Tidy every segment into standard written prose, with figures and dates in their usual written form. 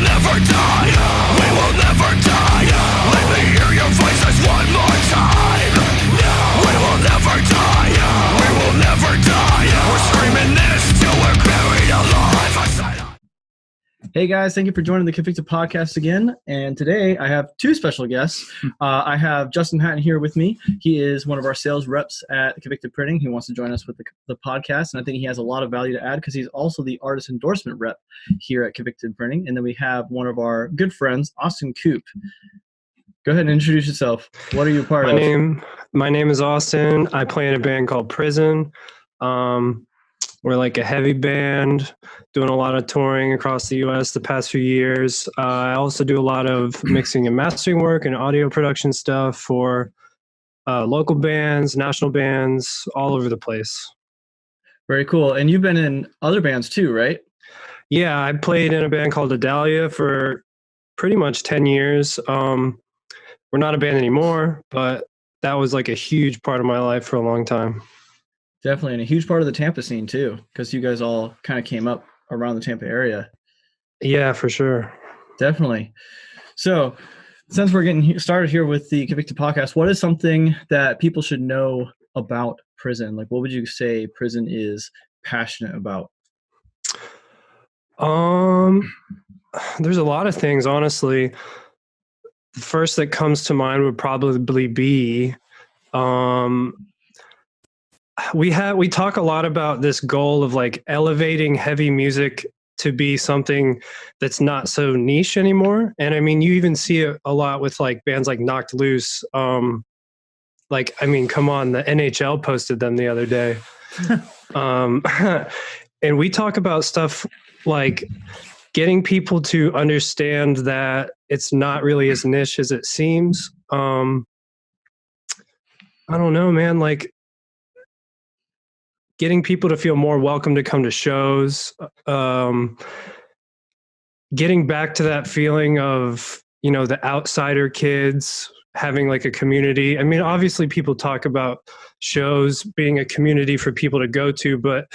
never die. We will never die. Let me hear your voices one more time. We will never die. We will never die. We're screaming this till we're buried alive. Hey guys, thank you for joining the Convicted Podcast again. And today I have two special guests. I have Justin Hatton here with me. He is one of our sales reps at Convicted Printing. He wants to join us with the podcast, and I think he has a lot of value to add because he's also the artist endorsement rep here at Convicted Printing. And then we have one of our good friends, Austin Coupe. Go ahead and introduce yourself. What are you a part of? My name is Austin. I play in a band called Prison. We're like a heavy band, doing a lot of touring across the U.S. the past few years. I also do a lot of mixing and mastering work and audio production stuff for local bands, national bands, all over the place. Very cool. And you've been in other bands too, right? Yeah, I played in a band called Adalia for pretty much 10 years. We're not a band anymore, but that was like a huge part of my life for a long time. Definitely, and a huge part of the Tampa scene too, because you guys all kind of came up around the Tampa area. Yeah, for sure. Definitely. So, since we're getting started here with the Convicted Podcast, what is something that people should know about Prison? Like, what would you say Prison is passionate about? There's a lot of things, honestly. The first that comes to mind would probably be, we talk a lot about this goal of like elevating heavy music to be something that's not so niche anymore. And I mean, you even see it a lot with like bands like Knocked Loose. Come on, the NHL posted them the other day. And we talk about stuff like getting people to understand that it's not really as niche as it seems. I don't know, man, like getting people to feel more welcome to come to shows, getting back to that feeling of, the outsider kids having like a community. I mean, obviously people talk about shows being a community for people to go to, but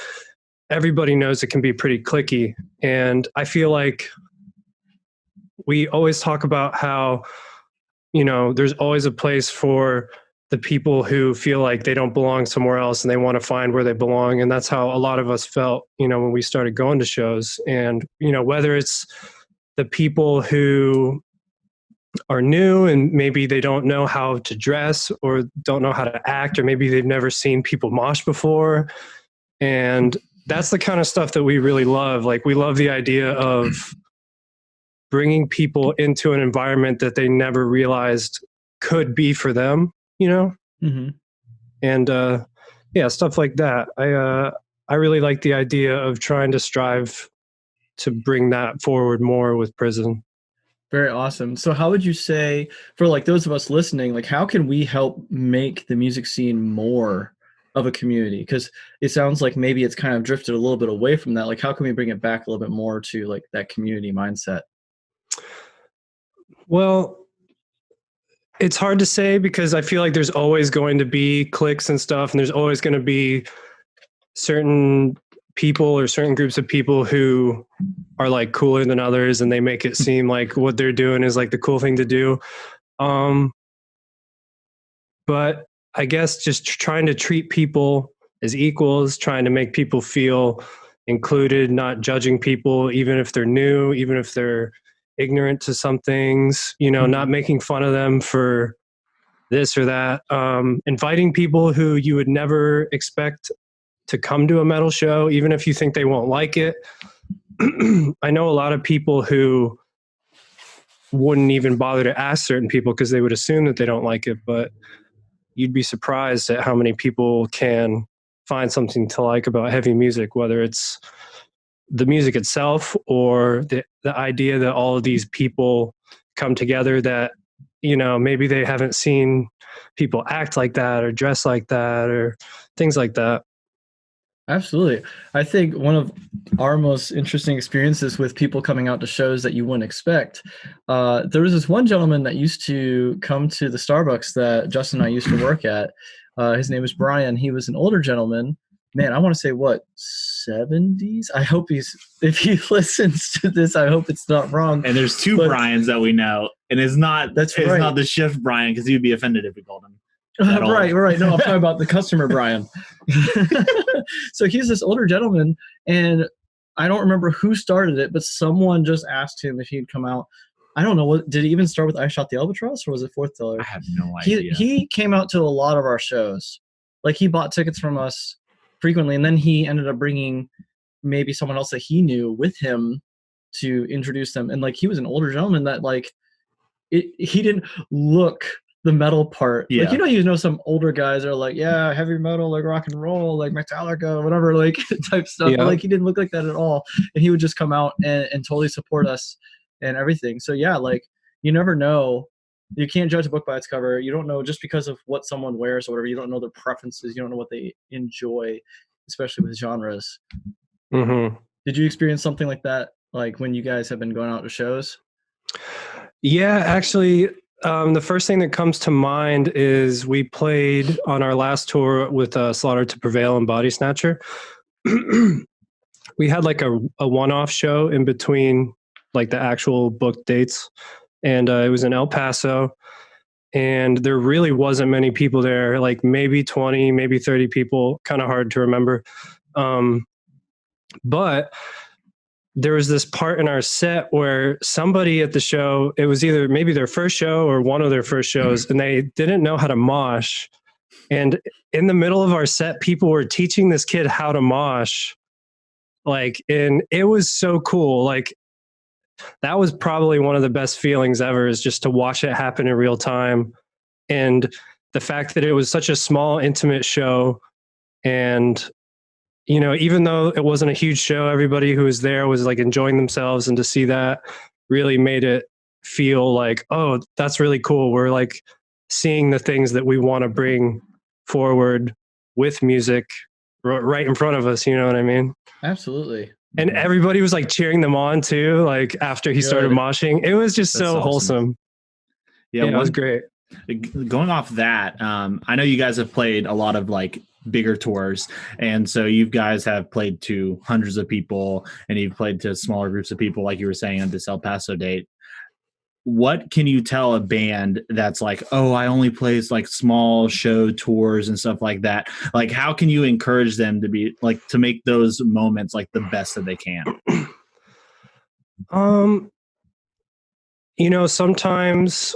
everybody knows it can be pretty cliquey. And I feel like we always talk about how, there's always a place for the people who feel like they don't belong somewhere else and they want to find where they belong. And that's how a lot of us felt, when we started going to shows. And, whether it's the people who are new and maybe they don't know how to dress or don't know how to act, or maybe they've never seen people mosh before. And that's the kind of stuff that we really love. Like, we love the idea of bringing people into an environment that they never realized could be for them. Mm-hmm. And stuff like that. I really like the idea of trying to strive to bring that forward more with Prison. Very awesome. So how would you say, for like those of us listening, like how can we help make the music scene more of a community? Because it sounds like maybe it's kind of drifted a little bit away from that. Like how can we bring it back a little bit more to like that community mindset? Well, it's hard to say because I feel like there's always going to be cliques and stuff, and there's always going to be certain people or certain groups of people who are like cooler than others, and they make it seem like what they're doing is like the cool thing to do. But I guess just trying to treat people as equals, trying to make people feel included, not judging people, even if they're new, even if they're ignorant to some things, not making fun of them for this or that, inviting people who you would never expect to come to a metal show, even if you think they won't like it. I know a lot of people who wouldn't even bother to ask certain people because they would assume that they don't like it, but you'd be surprised at how many people can find something to like about heavy music, whether it's the music itself or the idea that all of these people come together that, maybe they haven't seen people act like that or dress like that or things like that. Absolutely. I think one of our most interesting experiences with people coming out to shows that you wouldn't expect, there was this one gentleman that used to come to the Starbucks that Justin and I used to work at. His name is Brian. He was an older gentleman. Man, I want to say 70s. I hope if he listens to this, I hope it's not wrong. And there's two Brians that we know, and it's not not the shift Brian, because he'd be offended if we called him. Right. No, I'm talking about the customer Brian. So he's this older gentleman, and I don't remember who started it, but someone just asked him if he'd come out. I don't know, what did he even start with I Shot the Albatross, or was it Fourth Tiller? I have no idea. He came out to a lot of our shows. Like, he bought tickets from us frequently, and then he ended up bringing maybe someone else that he knew with him to introduce them. And like, he was an older gentleman that like he didn't look the metal part. Yeah. Like, you know, some older guys are like, yeah, heavy metal, like rock and roll, like Metallica, whatever, like type stuff. Yeah. But, like, he didn't look like that at all. And he would just come out and totally support us and everything. So yeah, like, you never know. You can't judge a book by its cover. You don't know, just because of what someone wears or whatever. You don't know their preferences. You don't know what they enjoy, especially with genres. Mm-hmm. Did you experience something like that, like when you guys have been going out to shows? Yeah, actually, the first thing that comes to mind is we played on our last tour with Slaughter to Prevail and Body Snatcher. We had like a one-off show in between like the actual book dates. And it was in El Paso, and there really wasn't many people there, like maybe 20, maybe 30 people, kind of hard to remember. But there was this part in our set where somebody at the show, it was either maybe their first show or one of their first shows, and they didn't know how to mosh. And in the middle of our set, people were teaching this kid how to mosh. Like, and it was so cool. Like, that was probably one of the best feelings ever, is just to watch it happen in real time. And the fact that it was such a small, intimate show. And, you know, even though it wasn't a huge show, everybody who was there was like enjoying themselves. And to see that really made it feel like, oh, that's really cool. We're like seeing the things that we want to bring forward with music right in front of us. You know what I mean? Absolutely. And everybody was like cheering them on too. Like, after he started moshing, it was just so wholesome. Yeah, it was great. Going off that, I know you guys have played a lot of like bigger tours, and so you guys have played to hundreds of people, and you've played to smaller groups of people, like you were saying on this El Paso date. What can you tell a band that's like, oh, I only play like small show tours and stuff like that? Like, how can you encourage them to be like, to make those moments like the best that they can? You know, sometimes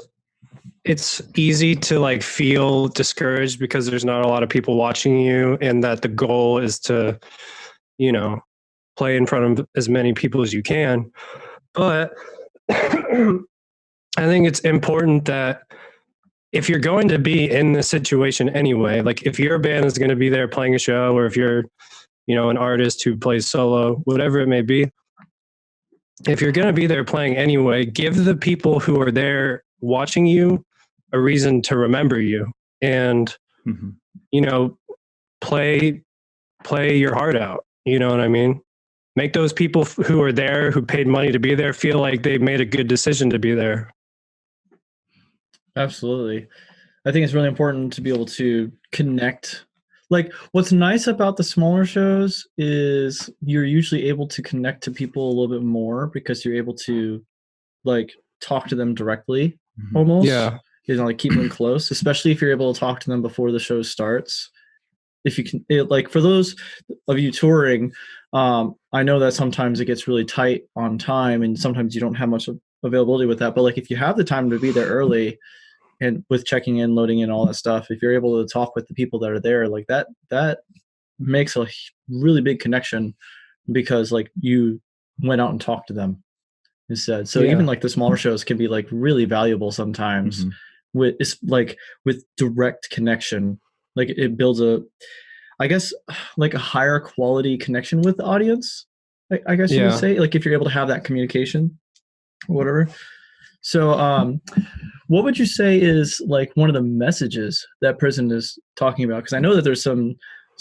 it's easy to like feel discouraged because there's not a lot of people watching you, and that the goal is to, you know, play in front of as many people as you can. But I think it's important that if you're going to be in this situation anyway, like if your band is going to be there playing a show, or if you're, you know, an artist who plays solo, whatever it may be, if you're going to be there playing anyway, give the people who are there watching you a reason to remember you, and, you know, play your heart out. You know what I mean? Make those people who are there, who paid money to be there, feel like they made a good decision to be there. Absolutely. I think it's really important to be able to connect. Like, what's nice about the smaller shows is you're usually able to connect to people a little bit more, because you're able to like talk to them directly, almost. Yeah. You know, like keep them close, especially if you're able to talk to them before the show starts. If you can, like for those of you touring, I know that sometimes it gets really tight on time, and sometimes you don't have much availability with that. But like, if you have the time to be there early, and with checking in, loading in, all that stuff, if you're able to talk with the people that are there, like that makes a really big connection, because like you went out and talked to them instead. So even like the smaller shows can be like really valuable sometimes, with direct connection. Like it builds I guess like a higher quality connection with the audience, I guess you would say, like if you're able to have that communication or whatever. So what would you say is like one of the messages that Prison is talking about? Because I know that there's some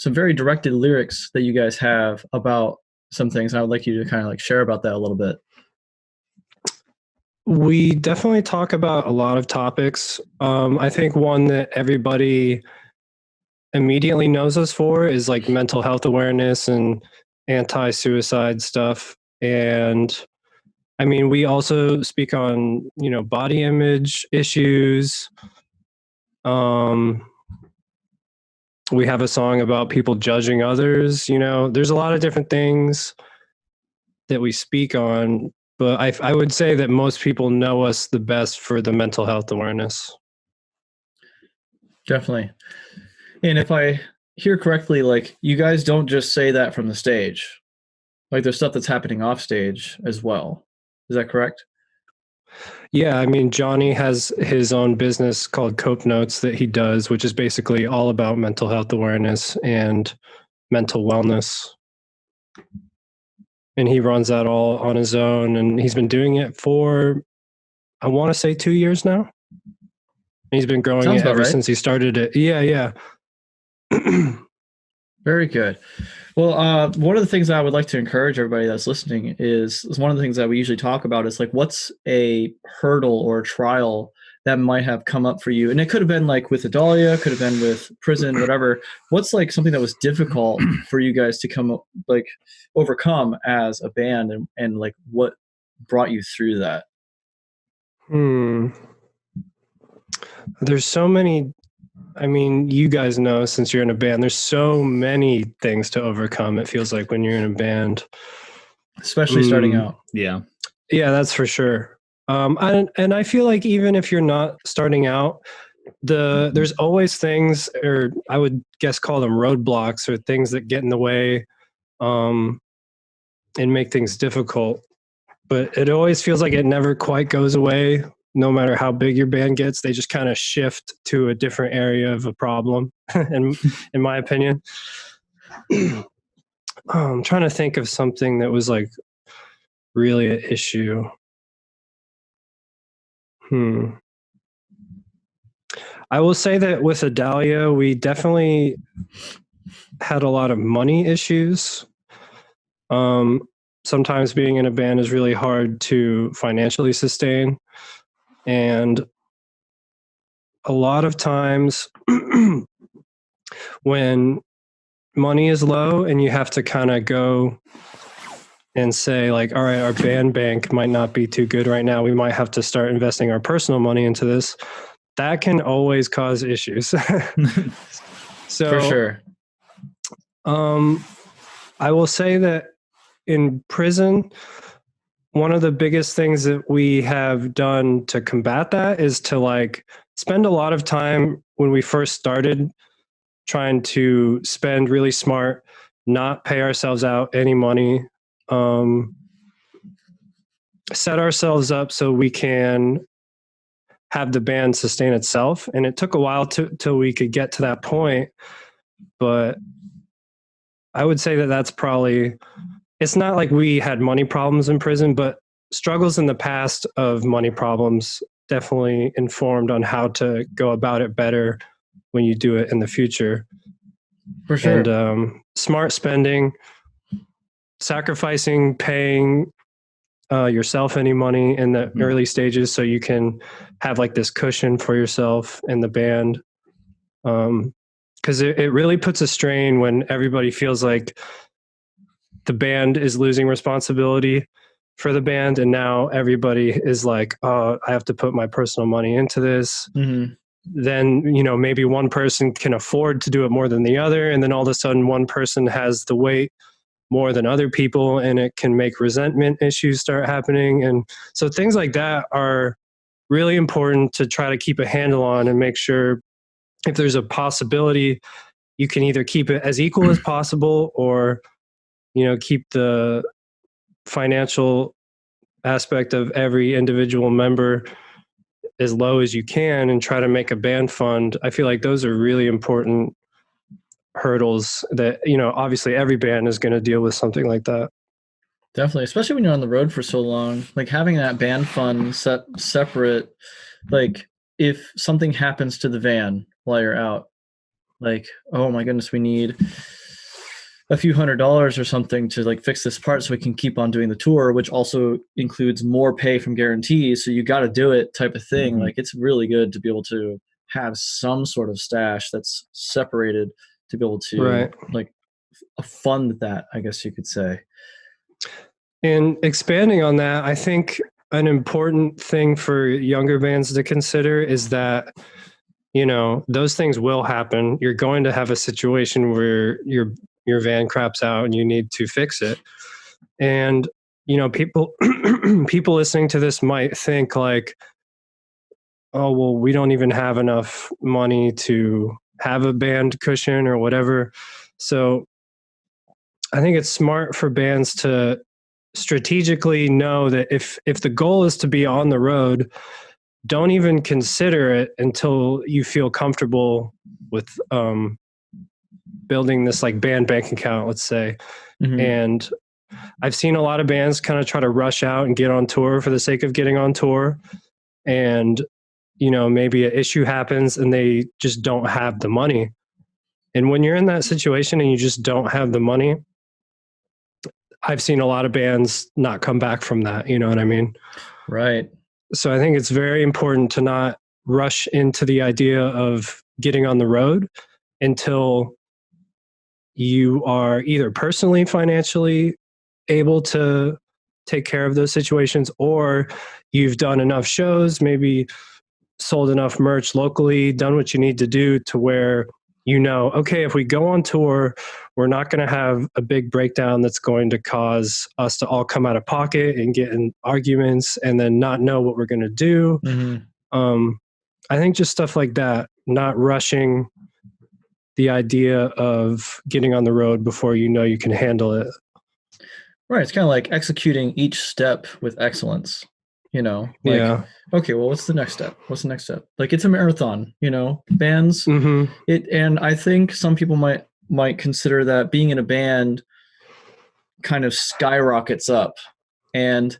very directed lyrics that you guys have about some things, and I would like you to kind of like share about that a little bit. We definitely talk about a lot of topics. I think one that everybody immediately knows us for is like mental health awareness and anti-suicide stuff. And I mean, we also speak on, body image issues. We have a song about people judging others. There's a lot of different things that we speak on, but I would say that most people know us the best for the mental health awareness. Definitely. And if I hear correctly, like you guys don't just say that from the stage. Like there's stuff that's happening off stage as well. Is that correct? Yeah, I mean, Johnny has his own business called Coupe Notes that he does, which is basically all about mental health awareness and mental wellness. And he runs that all on his own, and he's been doing it for, I want to say 2 years now. And he's been growing Sounds it about ever right. since he started it. Yeah. Very good. Well, one of the things I would like to encourage everybody that's listening is one of the things that we usually talk about is like, what's a hurdle or a trial that might have come up for you? And it could have been like with Adalia, could have been with prison, whatever. What's like something that was difficult for you guys to overcome as a band, and like what brought you through that? There's so many. I mean, you guys know, since you're in a band, there's so many things to overcome. It feels like when you're in a band, Especially starting out. Yeah. Yeah, that's for sure. And I feel like even if you're not starting out, there's always things, or I would guess call them roadblocks, or things that get in the way, and make things difficult. But it always feels like it never quite goes away. No matter how big your band gets, they just kind of shift to a different area of a problem, in my opinion. I'm trying to think of something that was like really an issue. I will say that with Adalia, we definitely had a lot of money issues. Sometimes being in a band is really hard to financially sustain. And a lot of times when money is low and you have to kind of go and say like, all right, our band bank might not be too good right now. We might have to start investing our personal money into this. That can always cause issues. So For sure. I will say that in prison, one of the biggest things that we have done to combat that is to like spend a lot of time when we first started trying to spend really smart, not pay ourselves out any money, set ourselves up so we can have the band sustain itself. And it took a while till we could get to that point. But I would say that that's probably, it's not like we had money problems in prison, but struggles in the past of money problems definitely informed on how to go about it better when you do it in the future. For sure. And smart spending, sacrificing paying yourself any money in the early stages so you can have like this cushion for yourself and the band. Because it really puts a strain when everybody feels like the band is losing responsibility for the band, and now everybody is like, oh, I have to put my personal money into this. Mm-hmm. Then, maybe one person can afford to do it more than the other, and then all of a sudden one person has the weight more than other people, and it can make resentment issues start happening. And so things like that are really important to try to keep a handle on and make sure if there's a possibility, you can either keep it as equal as possible or, keep the financial aspect of every individual member as low as you can and try to make a band fund. I feel like those are really important hurdles that, obviously every band is going to deal with something like that. Definitely, especially when you're on the road for so long, like having that band fund separate, like if something happens to the van while you're out, like, oh my goodness, we need a few $100s or something to like fix this part so we can keep on doing the tour, which also includes more pay from guarantees. So you got to do it type of thing. Mm-hmm. Like it's really good to be able to have some sort of stash that's separated to be able to like fund that, I guess you could say. And expanding on that, I think an important thing for younger bands to consider is that, you know, those things will happen. You're going to have a situation where your van craps out and you need to fix it. And, you know, people people listening to this might think like, oh, well, we don't even have enough money to have a band cushion or whatever. So I think it's smart for bands to strategically know that if the goal is to be on the road, don't even consider it until you feel comfortable with building this like band bank account, let's say. Mhm. And I've seen a lot of bands kind of try to rush out and get on tour for the sake of getting on tour. And, you know, maybe an issue happens and they just don't have the money. And when you're in that situation and you just don't have the money, I've seen a lot of bands not come back from that. You know what I mean? Right. So I think it's very important to not rush into the idea of getting on the road until you are either personally, financially able to take care of those situations, or you've done enough shows, maybe sold enough merch locally, done what you need to do to where, you know, okay, if we go on tour, we're not going to have a big breakdown that's going to cause us to all come out of pocket and get in arguments and then not know what we're going to do. Mm-hmm. I think just stuff like that, not rushing the idea of getting on the road before you know you can handle it. Right. It's kind of like executing each step with excellence, you know, like, Yeah. okay, well, what's the next step? What's the next step? Like it's a marathon, you know, bands, Mm-hmm. and I think some people might consider that being in a band kind of skyrockets up, and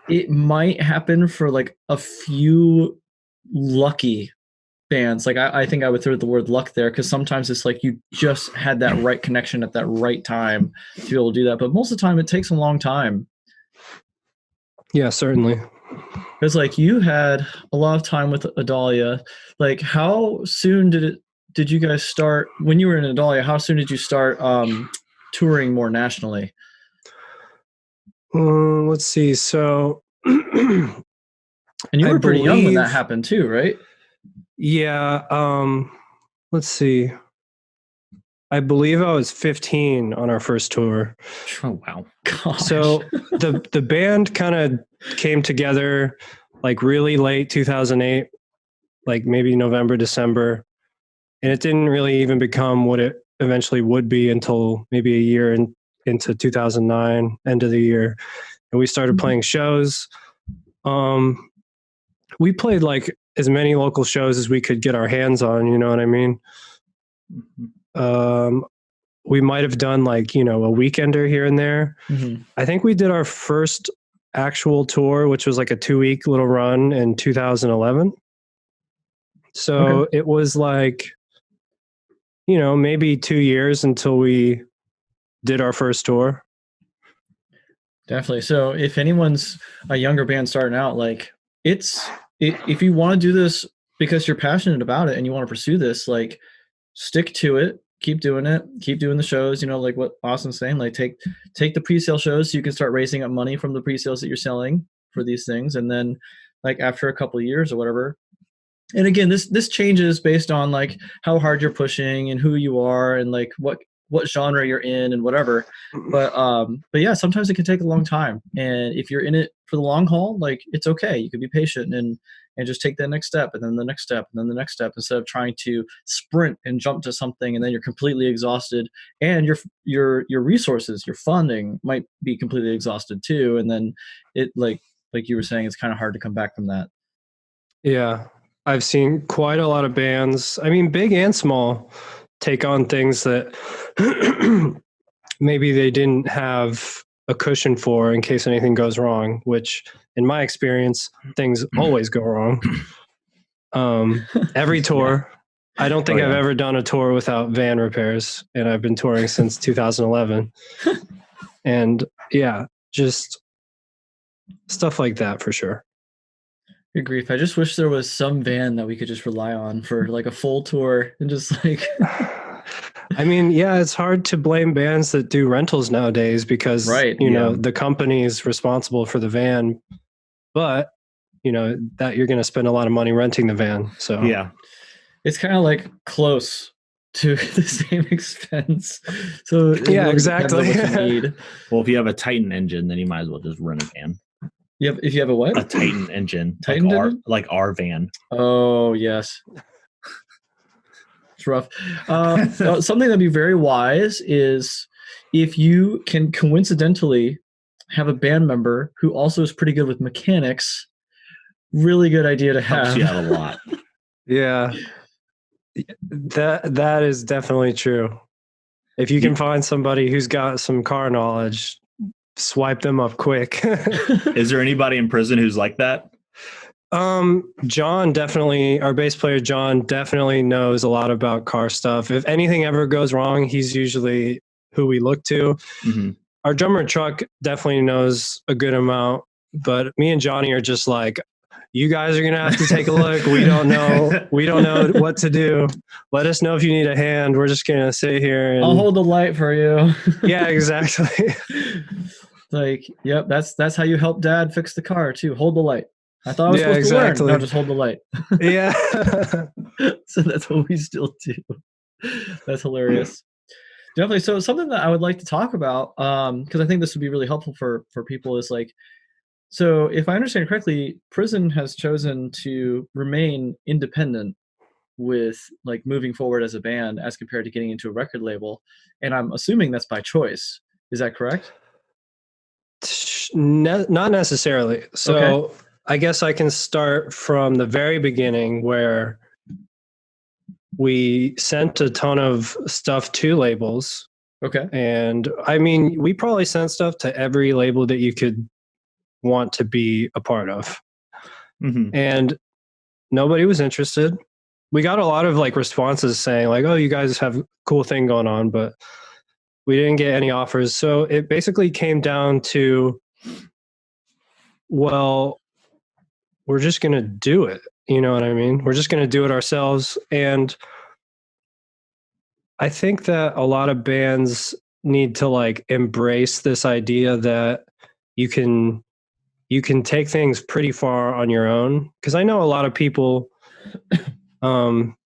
it might happen for like a few lucky bands. Like I think I would throw the word luck there, because sometimes it's like you just had that right connection at that right time to be able to do that. But most of the time it takes a long time. Yeah, certainly. Because like you had a lot of time with Adalia. Like how soon did you guys start when you were in Adalia? How soon did you start touring more nationally? Let's see. So, and you were pretty young when that happened too, right? Yeah. Let's see. I believe I was 15 on our first tour. Oh wow! Gosh. So the band kind of came together like really late 2008, like maybe November, December, and it didn't really even become what it eventually would be until maybe a year into 2009, end of the year, and we started playing shows. We played like as many local shows as we could get our hands on. You know what I mean? We might have done like, you know, a weekender here and there. Mm-hmm. I think we did our first actual tour, which was like a 2-week little run in 2011. So It was like, you know, maybe 2 years until we did our first tour. Definitely. So if anyone's a younger band starting out, like if you want to do this because you're passionate about it and you want to pursue this, like stick to it, keep doing it, keep doing the shows, you know, like what Austin's saying, like take the pre-sale shows so you can start raising up money from the pre-sales that you're selling for these things. And then like after a couple of years or whatever. And again, this changes based on like how hard you're pushing and who you are and like what genre you're in and whatever. But yeah, sometimes it can take a long time. And if you're in it for the long haul, like it's okay. You can be patient and just take that next step and then the next step and then the next step, instead of trying to sprint and jump to something and then you're completely exhausted, and your resources, your funding might be completely exhausted too. And then it like you were saying, it's kind of hard to come back from that. Yeah. I've seen quite a lot of bands, I mean, big and small, take on things that maybe they didn't have a cushion for in case anything goes wrong, which in my experience, things always go wrong. Every tour, yeah. I don't think I've ever done a tour without van repairs, and I've been touring since 2011. And yeah, just stuff like that for sure. Good grief. I just wish there was some van that we could just rely on for like a full tour and just like I mean, yeah, it's hard to blame bands that do rentals nowadays because, Right, you know, yeah. the company's responsible for the van, but, you know, that you're going to spend a lot of money renting the van. So, Yeah. It's kind of like close to the same expense. So it Yeah, really depends on exactly. what you need. Well, if you have a Titan engine, then you might as well just rent a van. If you have a what? A Titan engine, Titan engine? like our van. Oh, yes. It's rough. Something that'd be very wise is if you can coincidentally have a band member who also is pretty good with mechanics. Really good idea to Helps have. you out a lot. yeah, that is definitely true. If you can find somebody who's got some car knowledge, swipe them up quick. Is there anybody in prison who's like that? John definitely, our bass player John definitely knows a lot about car stuff. If anything ever goes wrong, he's usually who we look to. Mm-hmm. Our drummer Chuck definitely knows a good amount, but me and Johnny are just like, you guys are gonna have to take a look. We don't know what to do. Let us know if you need a hand. We're just gonna sit here and I'll hold the light for you. yeah, exactly. Like, yep, that's how you help Dad fix the car too. Hold the light. I thought I was Yeah, supposed exactly. to learn. No, just hold the light. Yeah. So that's what we still do. That's hilarious. Definitely. So something that I would like to talk about, because I think this would be really helpful for people, is like, so if I understand correctly, Prison has chosen to remain independent with like moving forward as a band as compared to getting into a record label, and I'm assuming that's by choice. Is that correct? Not necessarily. So Okay. I guess I can start from the very beginning where we sent a ton of stuff to labels. Okay. And I mean, we probably sent stuff to every label that you could want to be a part of. Mm-hmm. And nobody was interested. We got a lot of like responses saying like, oh, you guys have a cool thing going on, but we didn't get any offers. So it basically came down to, well, we're just going to do it. You know what I mean? We're just going to do it ourselves. And I think that a lot of bands need to like embrace this idea that you can take things pretty far on your own. Cause I know a lot of people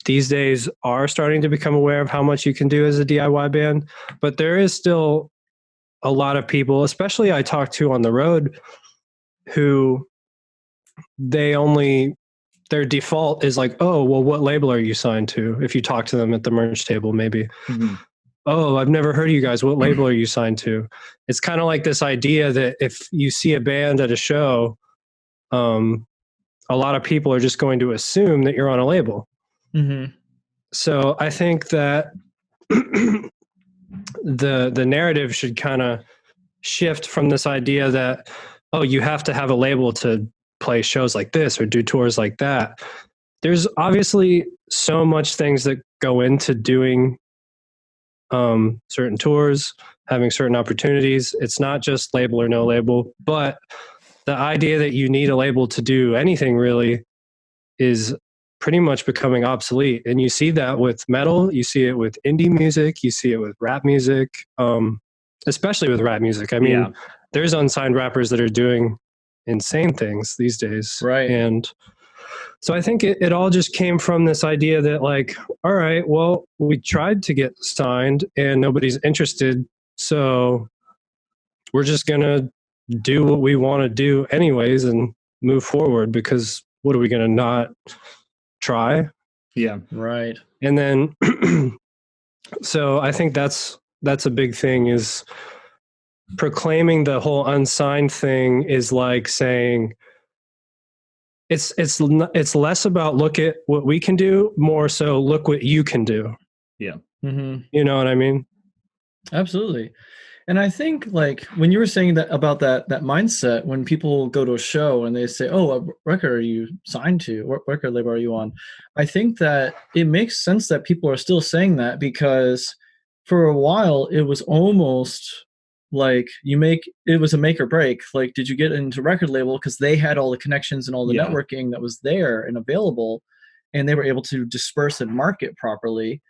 these days are starting to become aware of how much you can do as a DIY band, but there is still a lot of people, especially I talk to on the road, who their default is like, oh, well, what label are you signed to? If you talk to them at the merch table, maybe. Mm-hmm. Oh, I've never heard of you guys. What label are you signed to? It's kind of like this idea that if you see a band at a show, a lot of people are just going to assume that you're on a label. Mm-hmm. So I think that the narrative should kind of shift from this idea that, oh, you have to have a label to play shows like this or do tours like that. There's obviously so much things that go into doing certain tours, having certain opportunities. It's not just label or no label, but the idea that you need a label to do anything really is pretty much becoming obsolete. And you see that with metal, you see it with indie music, you see it with rap music, especially with rap music. I mean, there's unsigned rappers that are doing insane things these days. Right. And so I think it all just came from this idea that like, all right, well, we tried to get signed and nobody's interested. So we're just going to do what we want to do anyways and move forward, because what are we going to not try? Yeah. Right. And then, so I think that's a big thing, is proclaiming the whole unsigned thing is like saying it's less about look at what we can do, more so look what you can do. Yeah. Mm-hmm. You know what I mean? Absolutely. And I think like when you were saying that about that mindset, when people go to a show and they say, oh, what record are you signed to? What record label are you on? I think that it makes sense that people are still saying that, because for a while it was almost like it was a make or break. Like, did you get into record label? Because they had all the connections and all the networking that was there and available, and they were able to disperse and market properly.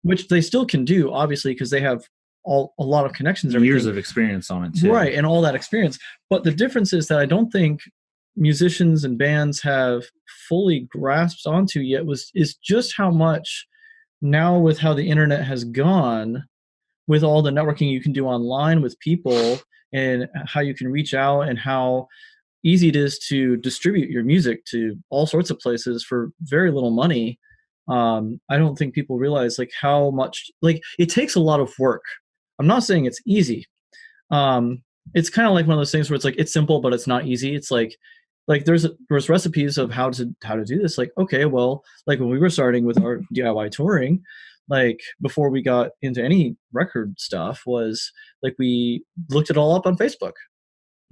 which they still can do, obviously, because they have a lot of connections, years of experience on it too. Right, and all that experience. But the difference is that I don't think musicians and bands have fully grasped onto yet is just how much now, with how the internet has gone, with all the networking you can do online with people and how you can reach out and how easy it is to distribute your music to all sorts of places for very little money. I don't think people realize like how much, like, it takes a lot of work. I'm not saying it's easy. It's kind of like one of those things where it's like it's simple but it's not easy. It's like there's recipes of how to do this. Like, okay, well, like when we were starting with our DIY touring, like before we got into any record stuff, was like we looked it all up on Facebook,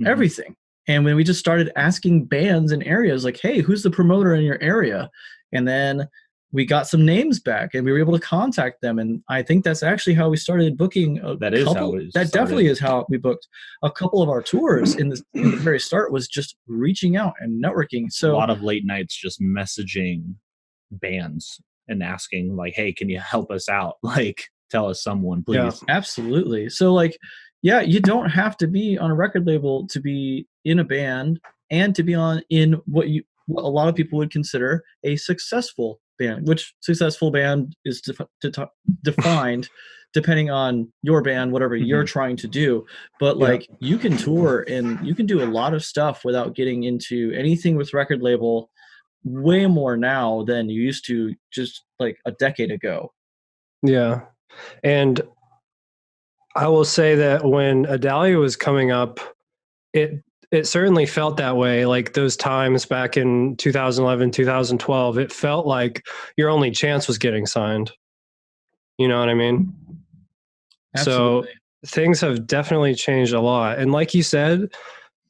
everything. And when we just started asking bands in areas like, hey, who's the promoter in your area? And then we got some names back and we were able to contact them. And I think that's actually how we started booking definitely is how we booked a couple of our tours in the very start, was just reaching out and networking. So a lot of late nights just messaging bands and asking like, hey, can you help us out? Like, tell us someone, please. Yeah, absolutely. So like, yeah, you don't have to be on a record label to be in a band and to be in what a lot of people would consider a successful band, which successful band is defined depending on your band, whatever you're trying to do. But like, you can tour and you can do a lot of stuff without getting into anything with record label, way more now than you used to just like a decade ago. Yeah. And I will say that when Adalia was coming up, it certainly felt that way. Like those times back in 2011, 2012, it felt like your only chance was getting signed. You know what I mean? Absolutely. So things have definitely changed a lot. And like you said,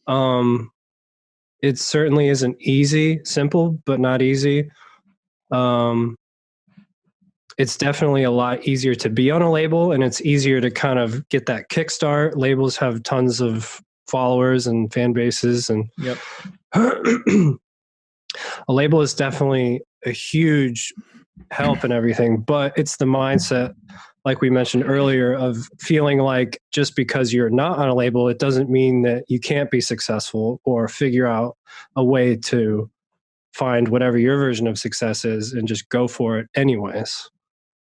it certainly isn't easy, simple, but not easy. It's definitely a lot easier to be on a label, and it's easier to kind of get that kickstart. Labels have tons of followers and fan bases, and a label is definitely a huge help and everything, but it's the mindset, like we mentioned earlier, of feeling like just because you're not on a label, it doesn't mean that you can't be successful or figure out a way to find whatever your version of success is and just go for it anyways.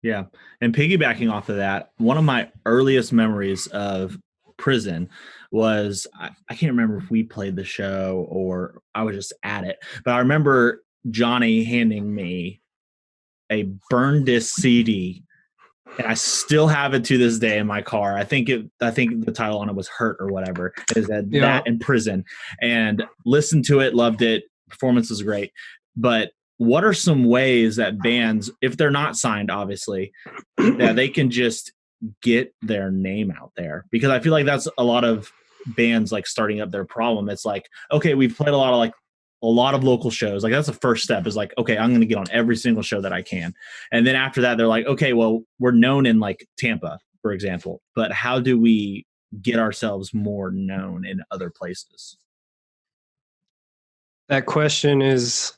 Yeah. And piggybacking off of that, one of my earliest memories of prison was, I can't remember if we played the show or I was just at it, but I remember Johnny handing me a burn disc CD, and I still have it to this day in my car. I think the title on it was Hurt or whatever. Is that in prison, and listened to it, loved it. Performance was great. But what are some ways that bands, if they're not signed, obviously, that they can just get their name out there? Because I feel like that's a lot of bands like starting up their problem. It's like, okay, we've played a lot of local shows. Like that's the first step, is like, okay, I'm going to get on every single show that I can. And then after that, they're like, okay, well, we're known in like Tampa, for example, but how do we get ourselves more known in other places? That question is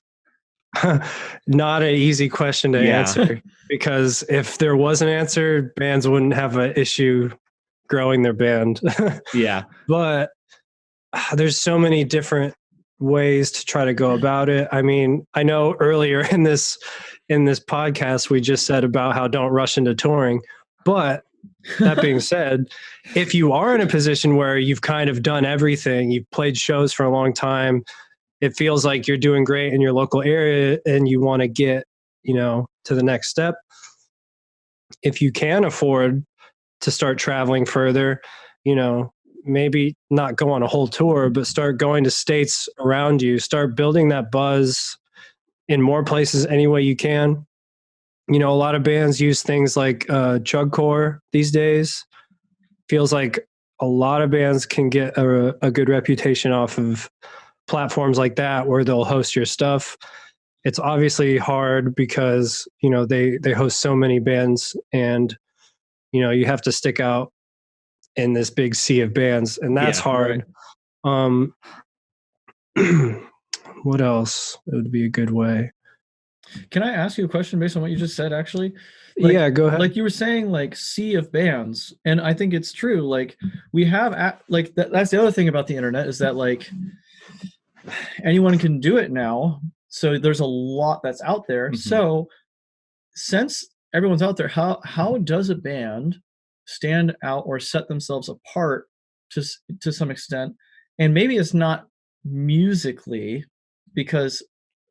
not an easy question to answer, because if there was an answer, bands wouldn't have an issue growing their band. Yeah. But there's so many different ways to try to go about it. I mean, I know earlier in this podcast, we just said about how don't rush into touring. But that being said, if you are in a position where you've kind of done everything, you've played shows for a long time, it feels like you're doing great in your local area and you want to get, to the next step. If you can afford to start traveling further, maybe not go on a whole tour, but start going to states around you, start building that buzz in more places any way you can. A lot of bands use things like chugcore these days. Feels like a lot of bands can get a good reputation off of platforms like that, where they'll host your stuff. It's obviously hard because, they host so many bands, and, you have to stick out in this big sea of bands, and that's hard. Right. What else would be a good way? Can I ask you a question based on what you just said, actually? Yeah, go ahead. Like you were saying, like sea of bands, and I think it's true. Like we have, that's the other thing about the internet is that like anyone can do it now. So there's a lot that's out there. Mhm. So since everyone's out there, how does a band stand out or set themselves apart to some extent? And maybe it's not musically, because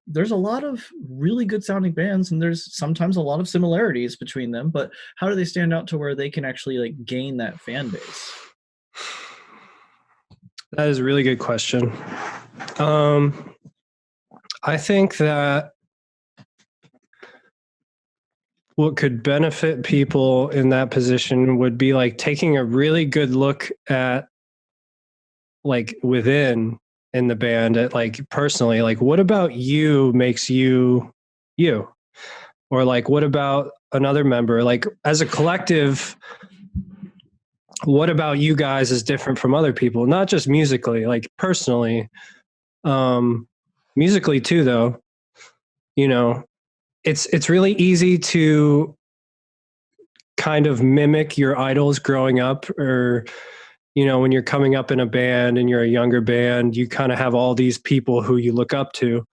there's a lot of really good sounding bands and there's sometimes a lot of similarities between them, but how do they stand out to where they can actually like gain that fan base? That is a really good question. I think that what could benefit people in that position would be like taking a really good look at like within in the band at like personally, like what about you makes you you? Or like what about another member? Like as a collective, what about you guys is different from other people? Not just musically, like personally. Musically too though, you know, it's really easy to kind of mimic your idols growing up, or you know, when you're coming up in a band and you're a younger band, you kind of have all these people who you look up to,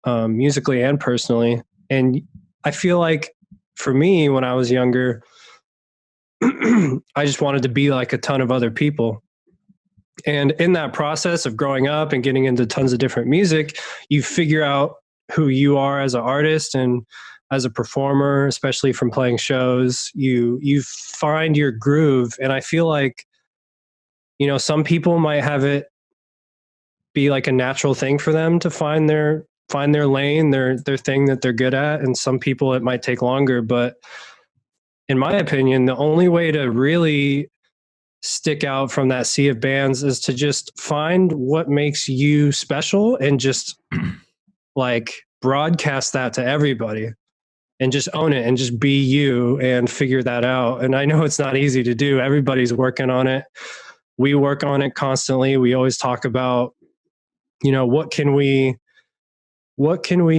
musically and personally. And I feel like for me, when I was younger, I just wanted to be like a ton of other people. And in that process of growing up and getting into tons of different music, you figure out who you are as an artist and as a performer, especially from playing shows. You find your groove. And I feel like, you know, some people might have it be like a natural thing for them to find their lane, their thing that they're good at. And some people it might take longer. But in my opinion, the only way to really stick out from that sea of bands is to just find what makes you special and just like broadcast that to everybody and just own it and just be you and figure that out. And I know it's not easy to do. Everybody's working on it. We work on it constantly. We always talk about, you know, what can we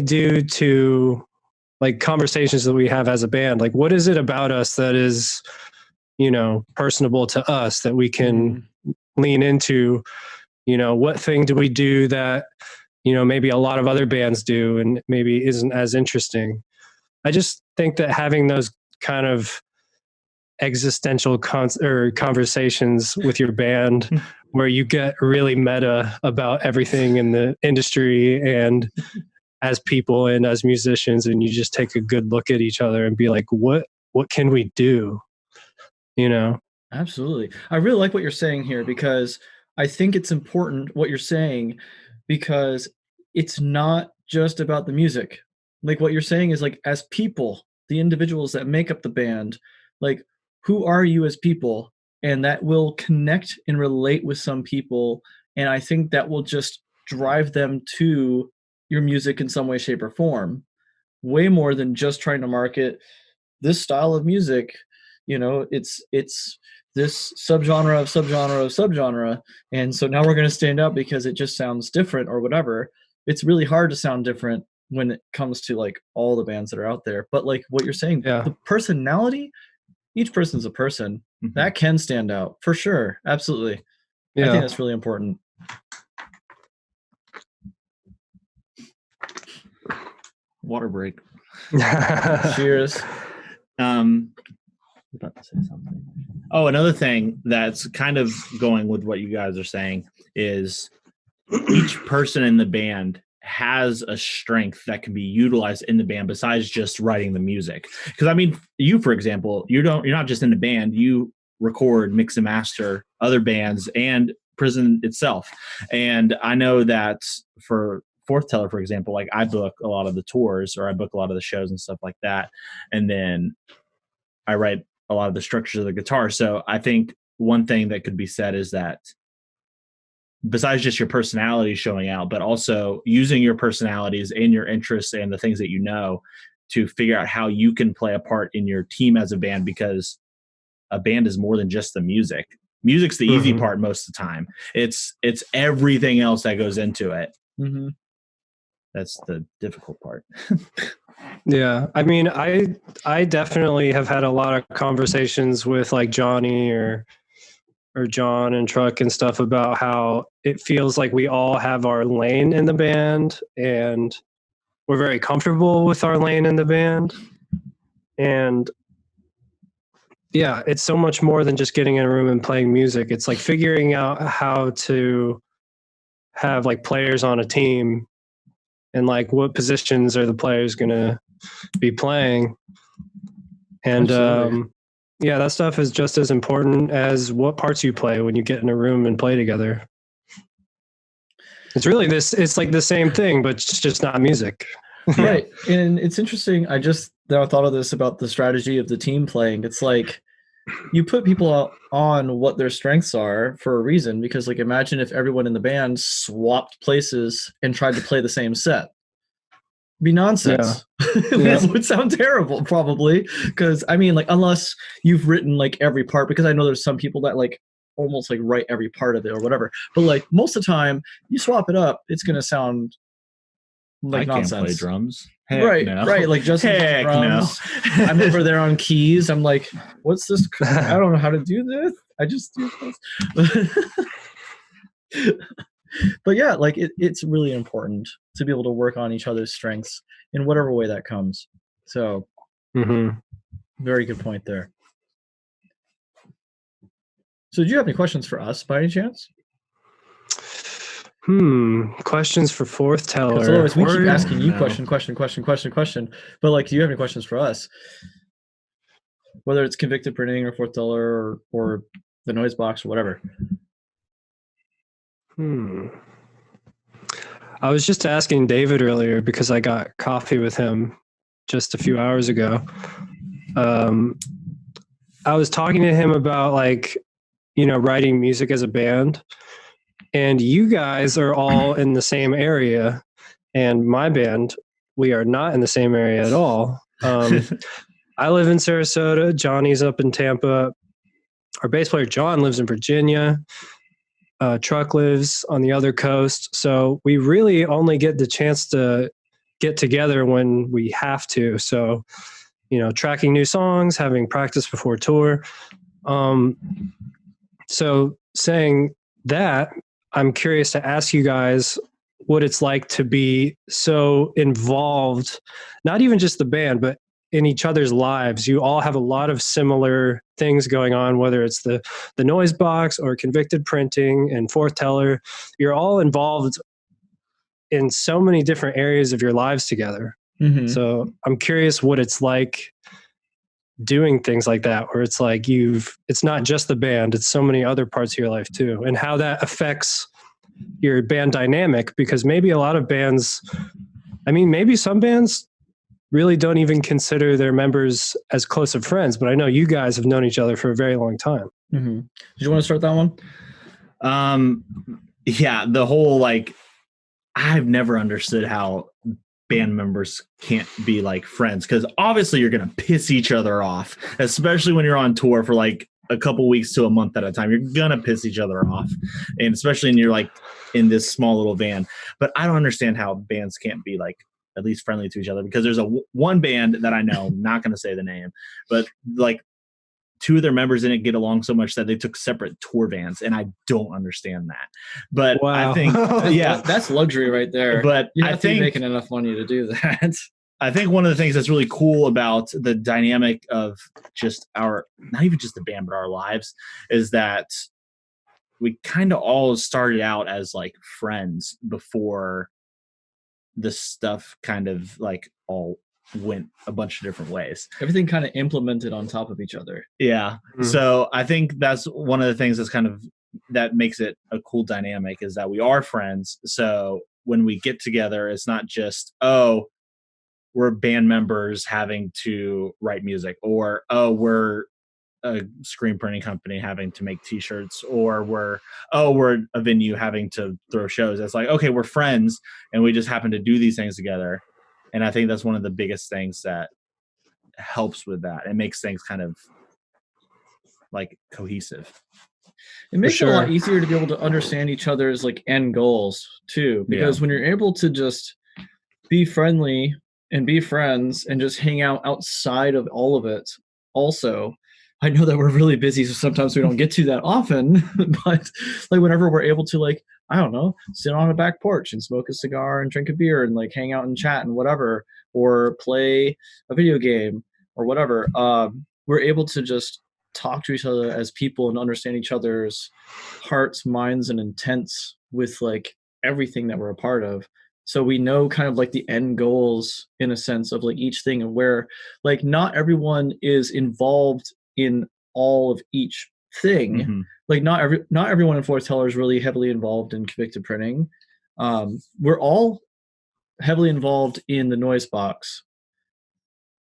do to like conversations that we have as a band? Like, what is it about us that is, you know, personable to us that we can lean into? You know, what thing do we do that, you know, maybe a lot of other bands do and maybe isn't as interesting? I just think that having those kind of existential conversations with your band where you get really meta about everything in the industry and as people and as musicians, and you just take a good look at each other and be like, what can we do? You know? Absolutely. I really like what you're saying here, because I think it's important what you're saying, because it's not just about the music. Like what you're saying is like, as people, the individuals that make up the band, like who are you as people? And that will connect and relate with some people. And I think that will just drive them to your music in some way, shape, or form, way more than just trying to market this style of music. You know, it's this subgenre of subgenre of subgenre, and so now we're going to stand out because it just sounds different or whatever. It's really hard to sound different when it comes to like all the bands that are out there. But like what you're saying, Yeah. the personality, each person's a person, that can stand out for sure. Absolutely. Yeah. I think that's really important. Water break. Cheers. About to say something. Oh, another thing that's kind of going with what you guys are saying is each person in the band has a strength that can be utilized in the band besides just writing the music. Because I mean, you, for example, you're not just in the band, you record, mix and master other bands and Prison itself. And I know that for Fourth Teller, for example, like I book a lot of the tours or I book a lot of the shows and stuff like that. And then I write a lot of the structures of the guitar. So I think one thing that could be said is that besides just your personality showing out, but also using your personalities and your interests and the things that you know to figure out how you can play a part in your team as a band, because a band is more than just the music. Music's the easy part most of the time. It's everything else that goes into it. Mm-hmm. That's the difficult part. Yeah, I mean, I definitely have had a lot of conversations with like Johnny or John and Truck and stuff about how it feels like we all have our lane in the band and we're very comfortable with our lane in the band. And yeah, it's so much more than just getting in a room and playing music. It's like figuring out how to have like players on a team and like what positions are the players going to be playing. And yeah, that stuff is just as important as what parts you play when you get in a room and play together. It's really it's like the same thing, but it's just not music. Right. And it's interesting. I just now thought of this about the strategy of the team playing. It's like you put people on what their strengths are for a reason, because like imagine if everyone in the band swapped places and tried to play the same set. It'd be nonsense. Yeah. It would sound terrible probably, because I mean like unless you've written like every part, because I know there's some people that like almost like write every part of it or whatever, but like most of the time you swap it up, it's going to sound like I nonsense. can't play drums. Heck Right, no. right. Like Justin's on Heck drums. no. I'm over there on keys. I'm like, what's this? I don't know how to do this. I just do this. But yeah, like it's really important to be able to work on each other's strengths in whatever way that comes. So, very good point there. So, do you have any questions for us by any chance? Questions for Fourth Teller. Because otherwise, we keep asking you question. But like, do you have any questions for us? Whether it's convicted printing or Fourth Teller or the noise box or whatever. I was just asking David earlier because I got coffee with him just a few hours ago. I was talking to him about like, writing music as a band. And you guys are all in the same area, and my band, we are not in the same area at all. I live in Sarasota. Johnny's up in Tampa. Our bass player, John, lives in Virginia. Truck lives on the other coast. So we really only get the chance to get together when we have to. So, tracking new songs, having practice before tour. So saying that, I'm curious to ask you guys what it's like to be so involved, not even just the band, but in each other's lives. You all have a lot of similar things going on, whether it's the noise box or convicted printing and Fourth Teller. You're all involved in so many different areas of your lives together. So I'm curious what it's like doing things like that, where it's like it's not just the band, it's so many other parts of your life too, and how that affects your band dynamic. Because maybe a lot of bands, maybe some bands really don't even consider their members as close of friends, but I know you guys have known each other for a very long time. Did you want to start that one? Yeah, the whole like, I've never understood how band members can't be like friends, because obviously you're gonna piss each other off, especially when you're on tour for like a couple weeks to a month at a time. You're gonna piss each other off, and especially when you're like in this small little band. But I don't understand how bands can't be like at least friendly to each other, because there's one band that I know, I'm not gonna say the name, but like two of their members didn't get along so much that they took separate tour vans, and I don't understand that. But wow. I think, yeah, that's luxury right there. But you have I to be think making enough money to do that. I think one of the things that's really cool about the dynamic of just not even just the band, but our lives, is that we kind of all started out as like friends before this stuff kind of like all went a bunch of different ways. Everything kind of implemented on top of each other. Yeah. So I think that's one of the things that's kind of that makes it a cool dynamic, is that we are friends. So when we get together, it's not just, oh, we're band members having to write music, or, oh, we're a screen printing company having to make t-shirts, or we're a venue having to throw shows. It's like, okay, we're friends and we just happen to do these things together. And I think that's one of the biggest things that helps with that. It makes things kind of like cohesive. It makes it a lot easier to be able to understand each other's like end goals too, because when you're able to just be friendly and be friends and just hang out outside of all of it. Also, I know that we're really busy, so sometimes we don't get to that often, but like whenever we're able to, like, I don't know, sit on a back porch and smoke a cigar and drink a beer and like hang out and chat and whatever, or play a video game or whatever, we're able to just talk to each other as people and understand each other's hearts, minds, and intents with like everything that we're a part of. So we know kind of like the end goals in a sense of like each thing, and where like not everyone is involved in all of each thing. Mhm. Like not everyone in Foreteller is really heavily involved in convicted printing. We're all heavily involved in the noise box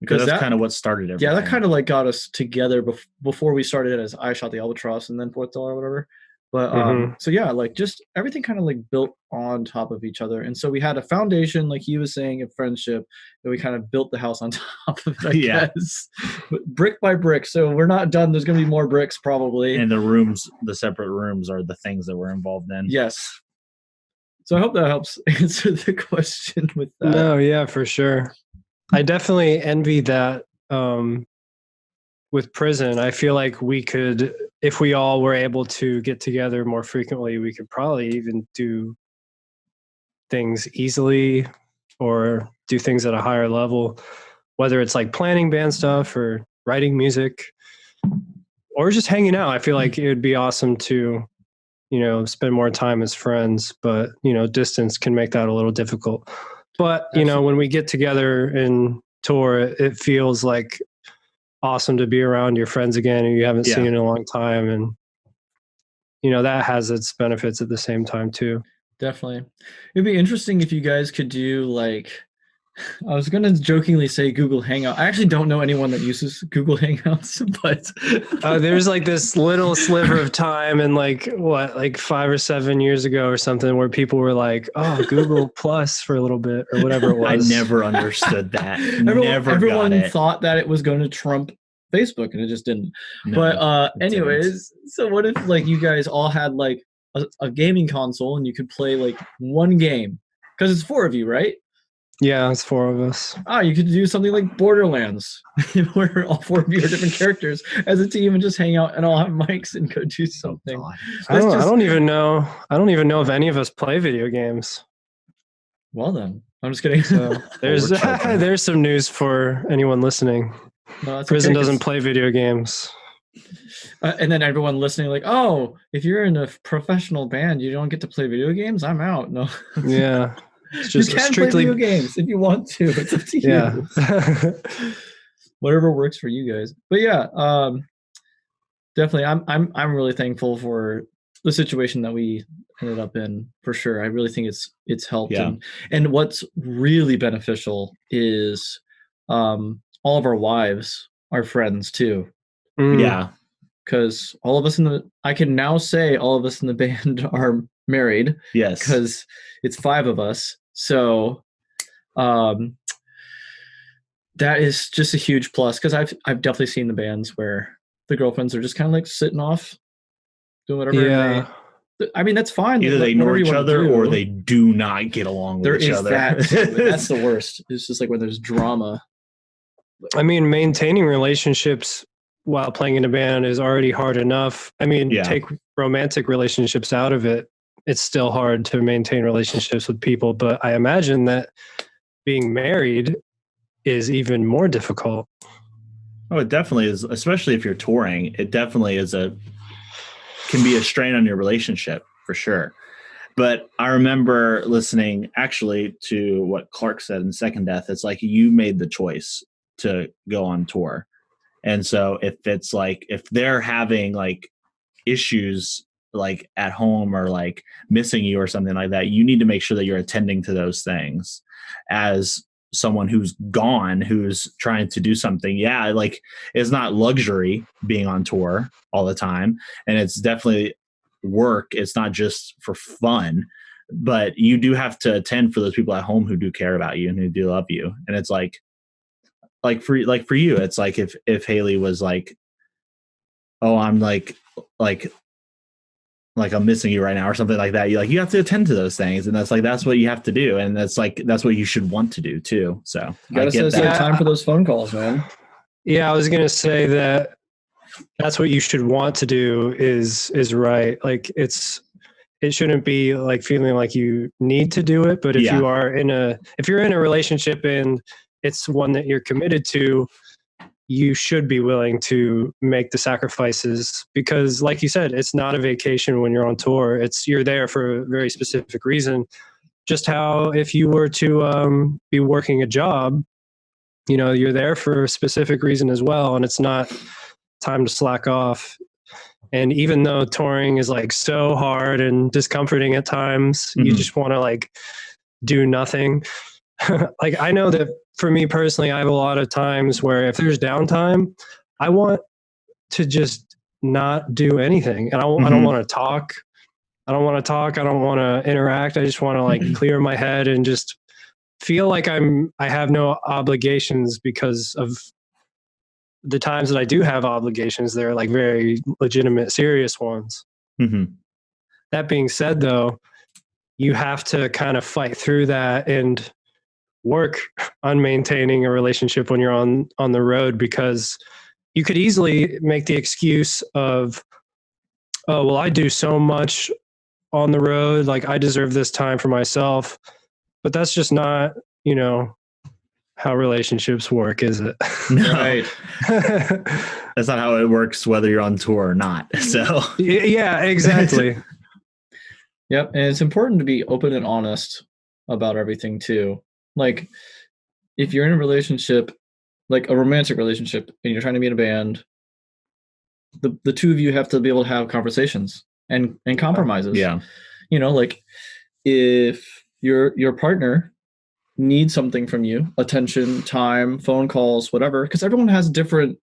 Because that's that kind of what started everything. yeah, that kind of like got us together before we started as I Shot the Albatross and then Foreteller or whatever. But Mhm. so yeah, like just everything kind of like built on top of each other, and so we had a foundation, like he was saying, of friendship, that we kind of built the house on top of it, I Yeah. guess, but brick by brick. So we're not done. There's gonna be more bricks probably. And the rooms, the separate rooms, are the things that we're involved in. Yes. So I hope that helps answer the question with that. No, yeah, for sure. I definitely envy that with prison. I feel like we could, if we all were able to get together more frequently, we could probably even do things easily or do things at a higher level, whether it's like planning band stuff or writing music or just hanging out. I feel like it would be awesome to, you know, spend more time as friends, but, you know, distance can make that a little difficult. But, you know, when we get together and tour, it feels like awesome to be around your friends again who you haven't Yeah. seen in a long time. And, you know, that has its benefits at the same time too. Definitely. It'd be interesting if you guys could do like, I was gonna jokingly say Google Hangout. I actually don't know anyone that uses Google Hangouts, but There's like this little sliver of time and like 5 or 7 years ago or something where people were like, oh, Google Plus for a little bit or whatever it I was. never understood that. everyone got it. thought that it was going to trump Facebook, and it just didn't. No, But it didn't. anyways, so what if like you guys all had like a gaming console and you could play like one game, because it's 4 of you, right? Yeah, it's 4 of us. You could do something like Borderlands, where all 4 of you are different characters as a team and just hang out and all have mics and go do something. I don't even know. I don't even know if any of us play video games. Well then, I'm just kidding. So there's we're joking. there's some news for anyone listening. No, that's Prison okay, 'cause- doesn't play video games. and then everyone listening, like, oh, if you're in a professional band, you don't get to play video games. I'm out. No. Yeah, it's just you can strictly play video games if you want to. It's up to yeah. you. Whatever works for you guys. But yeah, definitely, I'm really thankful for the situation that we ended up in, for sure. I really think it's helped. Yeah. And what's really beneficial is all of our wives are friends too. Mm. Yeah. Because all of us I can now say all of us in the band are married, Yes. because it's 5 of us. So that is just a huge plus, because I've definitely seen the bands where the girlfriends are just kind of like sitting off, doing whatever. Yeah. I mean, that's fine. Either they know whatever you each wanna other do. or they do not get along with There each is other. that's the worst. It's just like when there's drama. I mean, maintaining relationships while playing in a band is already hard enough. I mean, Yeah. take romantic relationships out of it. It's still hard to maintain relationships with people, but I imagine that being married is even more difficult. Oh, it definitely is, especially if you're touring. It definitely can be a strain on your relationship for sure. But I remember listening actually to what Clark said in Second Death. It's like you made the choice to go on tour. And so if it's like, if they're having like issues like at home or like missing you or something like that, you need to make sure that you're attending to those things as someone who's gone, who's trying to do something. Yeah, like it's not luxury being on tour all the time, and it's definitely work. It's not just for fun, but you do have to attend for those people at home who do care about you and who do love you. And it's like for you, it's like if Haley was like, oh, I'm like like I'm missing you right now or something like that, you have to attend to those things, and that's what you have to do, and that's what you should want to do too. So You gotta set aside time for those phone calls, man. Yeah, I was gonna say that's what you should want to do is right. Like it shouldn't be like feeling like you need to do it, but if you're in a relationship and it's one that you're committed to, you should be willing to make the sacrifices, because like you said, it's not a vacation when you're on tour. You're there for a very specific reason. Just how if you were to be working a job, you're there for a specific reason as well, and it's not time to slack off. And even though touring is like so hard and discomforting at times, you just want to like do nothing. Like I know that for me personally, I have a lot of times where if there's downtime, I want to just not do anything. And I don't want to talk. I don't want to interact. I just want to like clear my head and just feel like I have no obligations, because of the times that I do have obligations, they're like very legitimate, serious ones. That being said, though, you have to kind of fight through that and work on maintaining a relationship when you're on the road, because you could easily make the excuse of, oh, well, I do so much on the road, like I deserve this time for myself. But that's just not, how relationships work, is it? No. Right. That's not how it works, whether you're on tour or not. So yeah, exactly. Yep. And it's important to be open and honest about everything too. Like if you're in a relationship, like a romantic relationship, and you're trying to be in a band, the two of you have to be able to have conversations and compromises. Yeah. Like if your partner needs something from you, attention, time, phone calls, whatever, because everyone has different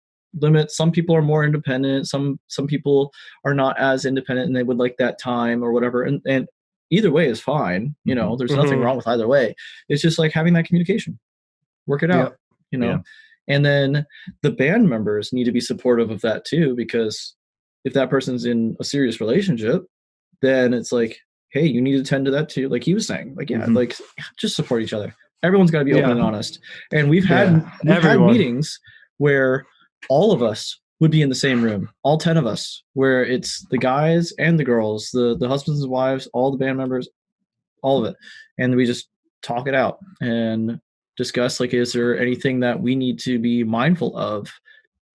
limits. Some people are more independent. Some people are not as independent and they would like that time or whatever. And either way is fine. There's nothing wrong with either way. It's just like having that communication, work it out, Yeah. And then the band members need to be supportive of that too, because if that person's in a serious relationship, then it's like, hey, you need to tend to that too. Like he was saying, like, like just support each other. Everyone's got to be open and honest. And we've had meetings where all of us would be in the same room, all 10 of us, where it's the guys and the girls, the husbands and wives, all the band members, all of it. And we just talk it out and discuss, like, is there anything that we need to be mindful of?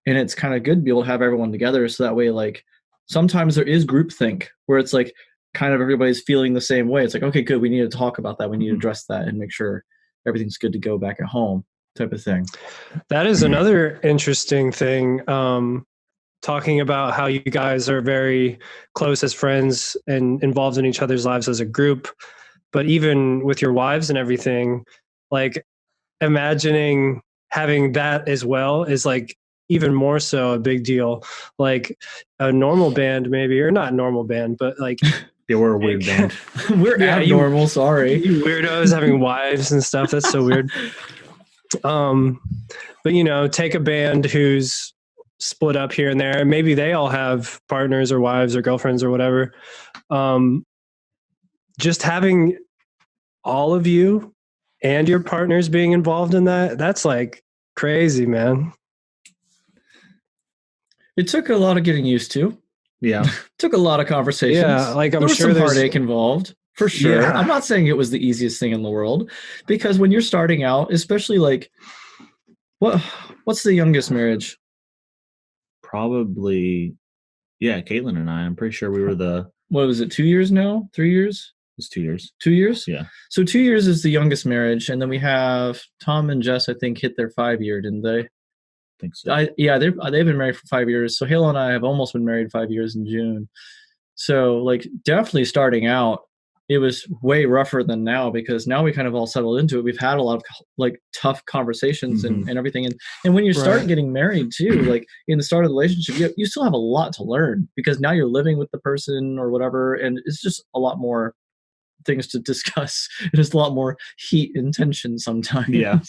And it's kind of good to be able to have everyone together. So that way, like, sometimes there is groupthink where it's like kind of everybody's feeling the same way. It's like, okay, good. We need to talk about that. We need to address that and make sure everything's good to go back at home, type of thing. That is another interesting thing. Talking about how you guys are very close as friends and involved in each other's lives as a group, but even with your wives and everything, like imagining having that as well is like even more so a big deal. Like a normal band, maybe, or not normal band, but like yeah, we're a weird band. We're abnormal. Sorry, you weirdos having wives and stuff. That's so weird. But take a band who's split up here and there, and maybe they all have partners or wives or girlfriends or whatever. Just having all of you and your partners being involved in that's like crazy, man. It took a lot of getting used to. Yeah. Took a lot of conversations. Yeah, like I'm there was sure some there's heartache involved, for sure. Yeah. I'm not saying it was the easiest thing in the world, because when you're starting out, especially like, what's the youngest marriage? Probably, yeah, Caitlin and I'm pretty sure we were what was it, 2 years now? 3 years? It's 2 years. 2 years? Yeah. So 2 years is the youngest marriage, and then we have Tom and Jess, I think, hit their 5 year, didn't they? I think so. They've been married for 5 years. So Halo and I have almost been married 5 years in June. So like definitely starting out, it was way rougher than now, because now we kind of all settled into it. We've had a lot of like tough conversations and everything. And when you start getting married too, like in the start of the relationship, you still have a lot to learn, because now you're living with the person or whatever. And it's just a lot more things to discuss. There's a lot more heat and tension sometimes. Yeah.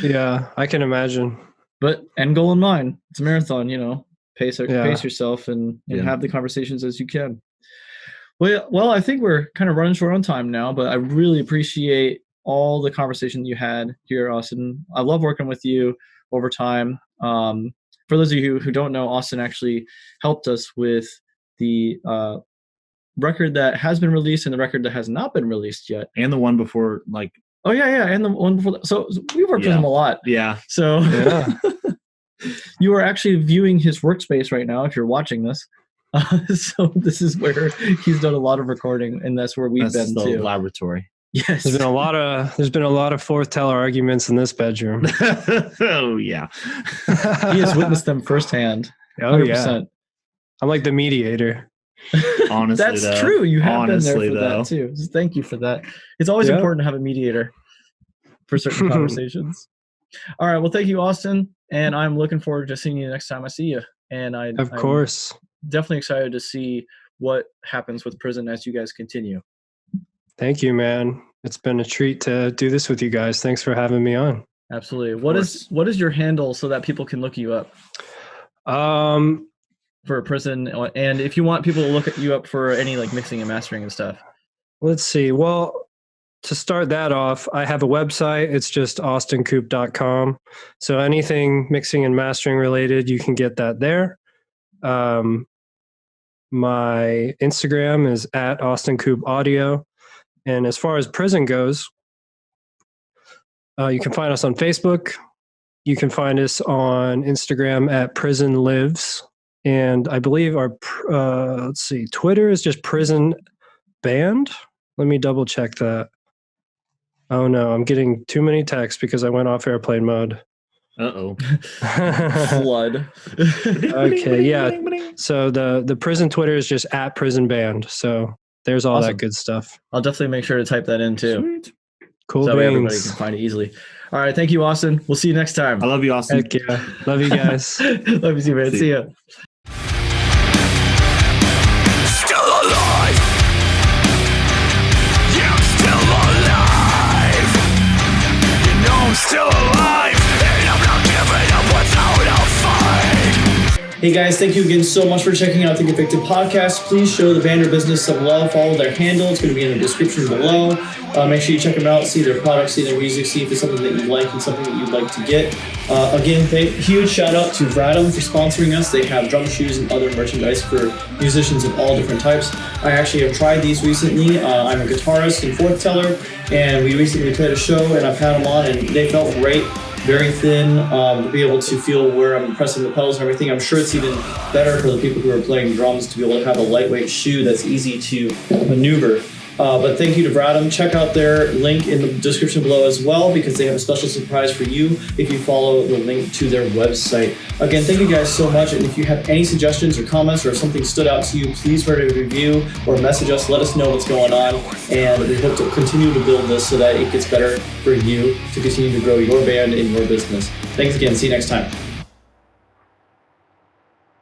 Yeah, I can imagine. But end goal in mind, it's a marathon, pace yourself and have the conversations as you can. Well, I think we're kind of running short on time now, but I really appreciate all the conversation you had here, Austin. I love working with you over time. For those of you who don't know, Austin actually helped us with the record that has been released and the record that has not been released yet. And the one before, like, Oh yeah, and the one before that. So we worked with him a lot. yeah. So Yeah. you are actually viewing his workspace right now if you're watching this. So this is where he's done a lot of recording, and that's where we've That's been the too. laboratory. Yes. There's been a lot of fourth teller arguments in this bedroom. Oh yeah. He has witnessed them firsthand. Oh 100%. yeah. I'm like the mediator. Honestly, That's though. true. You have Honestly, been there for though. that too. Just thank you for that. It's always Yeah. important to have a mediator for certain conversations. All right. Well, thank you, Austin. And I'm looking forward to seeing you next time I see you. And I'm course. definitely excited to see what happens with Prison as you guys continue. Thank you, man. It's been a treat to do this with you guys. Thanks for having me on. Absolutely. What is your handle so that people can look you up for Prison? And if you want people to look you up for any like mixing and mastering and stuff. Let's see. Well, to start that off, I have a website. It's just austincoupe.com. So anything mixing and mastering related, you can get that there. My Instagram is at austincoupeaudio. And as far as Prison goes, you can find us on Facebook. You can find us on Instagram at Prison Lives. And I believe our, Twitter is just Prison Band. Let me double check that. Oh no, I'm getting too many texts because I went off airplane mode. Uh-oh. Flood. Okay, yeah. So the Prison Twitter is just at Prison Band. So there's all Awesome. that good stuff. I'll definitely make sure to type that in too. Sweet. Cool So that way everybody beans. can find it easily. All right. Thank you, Austin. We'll see you next time. I love you, Austin. Heck yeah. Love you guys. Love you too, man. See ya. Still alive. Yeah, I'm still alive. You know I'm still alive, and I'm not giving up without a fight. Hey guys, thank you again so much for checking out the Convicted Podcast. Please show the band or business some love. Follow their handle. It's going to be in the description below. Make sure you check them out, see their products, see their music, see if it's something that you like and something that you'd like to get. Again, huge shout out to Radom for sponsoring us. They have drum shoes and other merchandise for musicians of all different types. I actually have tried these recently. I'm a guitarist and fourth teller, and we recently played a show and I've had them on and they felt great. Very thin, to be able to feel where I'm pressing the pedals and everything. I'm sure it's even better for the people who are playing drums to be able to have a lightweight shoe that's easy to maneuver. But thank you to Bradham. Check out their link in the description below as well, because they have a special surprise for you if you follow the link to their website. Again, thank you guys so much. And if you have any suggestions or comments or if something stood out to you, please write a review or message us. Let us know what's going on. And we hope to continue to build this so that it gets better for you to continue to grow your band and your business. Thanks again. See you next time.